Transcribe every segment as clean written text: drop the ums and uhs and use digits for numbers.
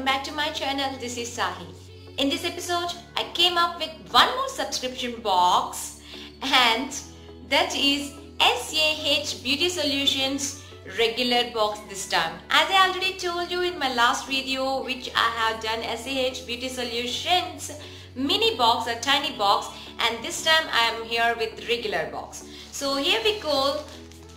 back to my channel. This is Sahi. In this episode, I came up with one more subscription box, and that is SAH Beauty Solutions regular box this time. As I already told you in my last video, which I have done SAH Beauty Solutions mini box, a tiny box, and this time I am here with regular box. So here we go.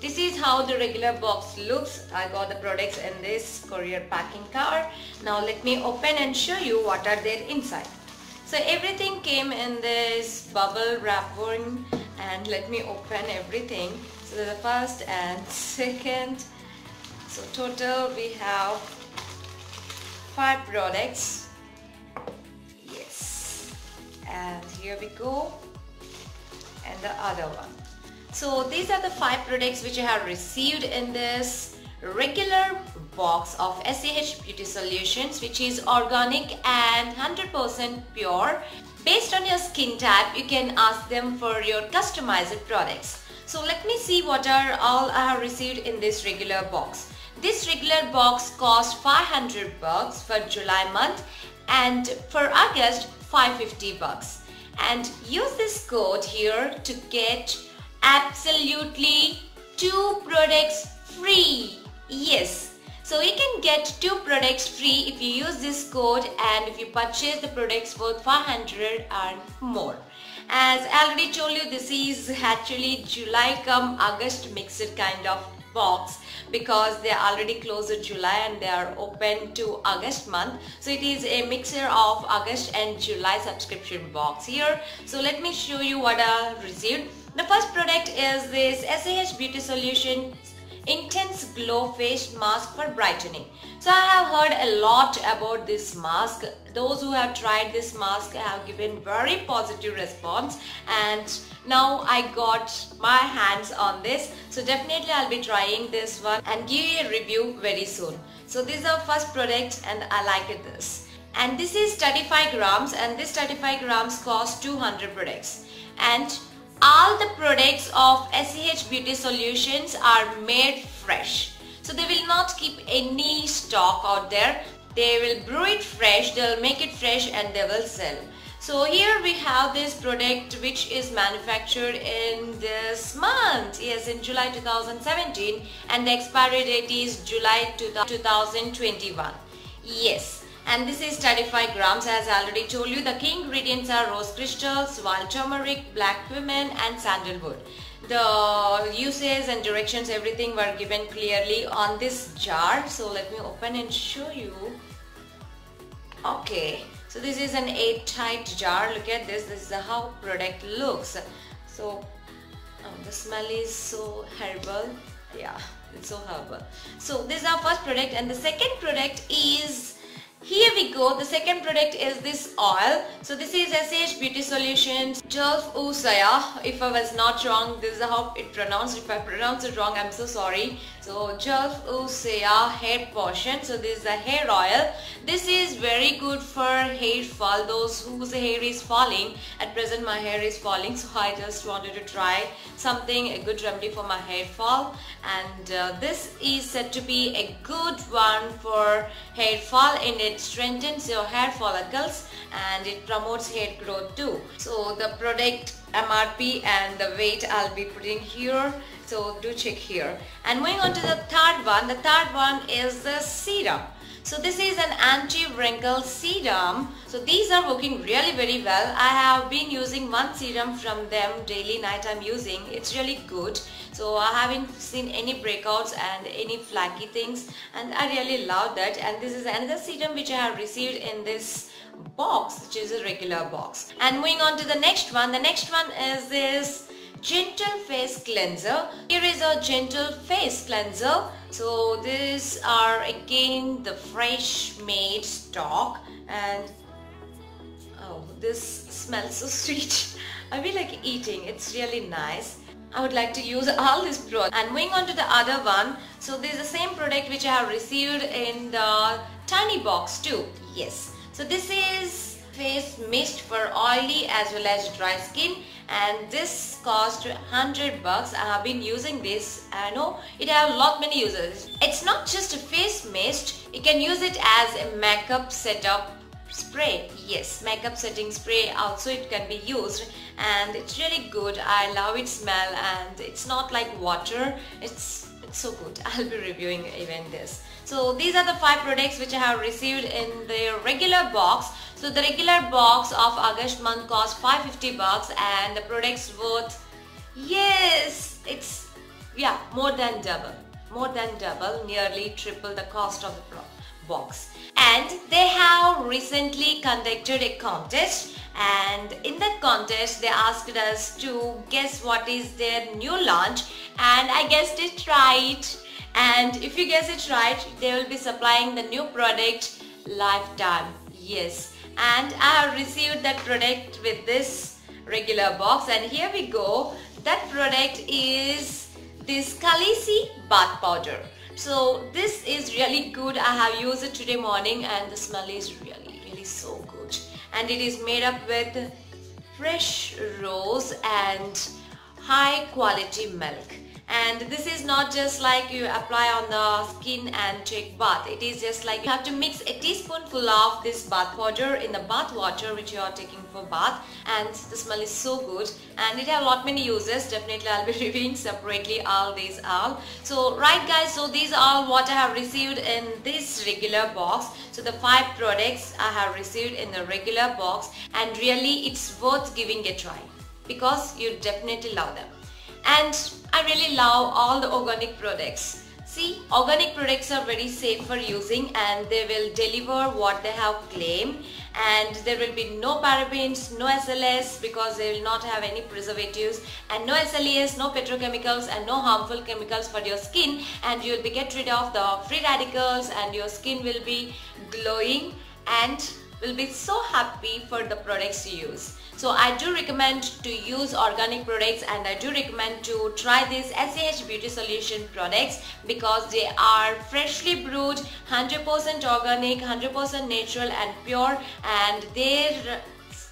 This is how the regular box looks. I got the products in this courier packing card. Now let me open and show you what are there inside. So everything came in this bubble wrapping, and let me open everything. So the first and second. So total we have 5 products. Yes. And here we go. And the other one. So these are the 5 products which I have received in this regular box of SAH Beauty Solutions, which is organic and 100% pure. Based on your skin type, you can ask them for your customized products. So let me see what are all I have received in this regular box. This regular box cost $500 for July month, and for August $550. And use this code here to get absolutely 2 products free. Yes, so you can get 2 products free if you use this code, and if you purchase the products worth 500 and more. As I already told you, this is actually July come August mixed kind of box, because they are already closed in July and they are open to August month. So it is a mixture of August and July subscription box here. So let me show you what I received. The first product is this SAH Beauty Solutions Intense Glow Face Mask for Brightening. So I have heard a lot about this mask. Those who have tried this mask have given very positive response, and now I got my hands on this. So definitely I'll be trying this one and give you a review very soon. So this is our first product, and I like this. And this is 35 grams, and this 35 grams cost 200 products. And all the products of SAH Beauty Solutions are made fresh. So they will not keep any stock out there. They will brew it fresh, they will make it fresh, and they will sell. So here we have this product which is manufactured in this month. Yes, in July 2017, and the expiry date is July 2021. Yes. And this is 35 grams. As I already told you, the key ingredients are rose crystals, wild turmeric, black cumin, and sandalwood. The uses and directions, everything were given clearly on this jar. So let me open and show you. Okay, so this is an airtight jar. Look at this. This is how product looks. So the smell is so herbal. Yeah, it's so herbal. So this is our first product, and the second product is, here we go. The second product is this oil. So this is SAH Beauty Solutions Jolf Usaya. If I was not wrong, this is how it pronounced. If I pronounce it wrong, I'm so sorry. So Jolf Usaya hair potion. So this is a hair oil. This is very good for hair fall. Those whose hair is falling. At present my hair is falling, so I just wanted to try something, a good remedy for my hair fall. And this is said to be a good one for hair fall, and it strengthens your hair follicles and it promotes hair growth too. So the product MRP and the weight I'll be putting here, so do check here. And moving on to the third one. The third one is the serum. So this is an anti-wrinkle serum. So these are working really very well. I have been using one serum from them daily night. I'm using. It's really good. So I haven't seen any breakouts and any flaky things, and I really love that. And this is another serum which I have received in this box, which is a regular box. And moving on to the next one. The next one is this Gentle Face Cleanser. Here is a Gentle Face Cleanser. So these are again the fresh made stock, and oh, this smells so sweet. I feel like eating. It's really nice. I would like to use all this product. And moving on to the other one. So this is the same product which I have received in the tiny box too. Yes. So this is face mist for oily as well as dry skin, and this cost $100. I have been using this. I know it have a lot many uses. It's not just a face mist, you can use it as a makeup setup spray. Yes, makeup setting spray also it can be used, and it's really good. I love its smell, and it's not like water. It's so good. I'll be reviewing even this. So these are the 5 products which I have received in the regular box. So the regular box of August month cost $550, and the products worth, yes, it's more than double, nearly triple the cost of the box. And they have recently conducted a contest, and in that contest they asked us to guess what is their new launch, and I guessed it right. And if you guess it right, they will be supplying the new product lifetime. Yes, and I have received that product with this regular box, and here we go. That product is this Khaleesi bath powder. So this is really good. I have used it today morning, and the smell is really so good. And it is made up with fresh rose and high quality milk. And this is not just like you apply on the skin and take bath. It is just like you have to mix a teaspoonful of this bath powder in the bath water which you are taking for bath, and the smell is so good, and it has a lot many uses. Definitely I'll be reviewing separately all these all. So right guys, so these are all what I have received in this regular box. So the 5 products I have received in the regular box, and really it's worth giving a try because you definitely love them. And I really love all the organic products. See, organic products are very safe for using, and they will deliver what they have claimed, and there will be no parabens, no SLS because they will not have any preservatives, and no SLES, no petrochemicals, and no harmful chemicals for your skin, and you will be get rid of the free radicals, and your skin will be glowing and will be so happy for the products you use. So I do recommend to use organic products, and I do recommend to try these SAH Beauty Solution products because they are freshly brewed, 100% organic, 100% natural and pure, and their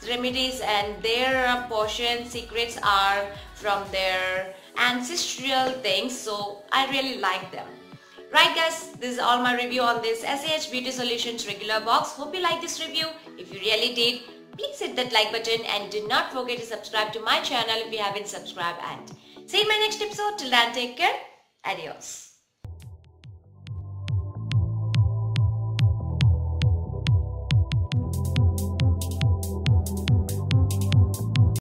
remedies and their potion secrets are from their ancestral things. So I really like them. Right guys, this is all my review on this SAH Beauty Solutions regular box. Hope you like this review. If you really did, please hit that like button, and do not forget to subscribe to my channel if you haven't subscribed, and see you in my next episode. Till then, take care. Adios.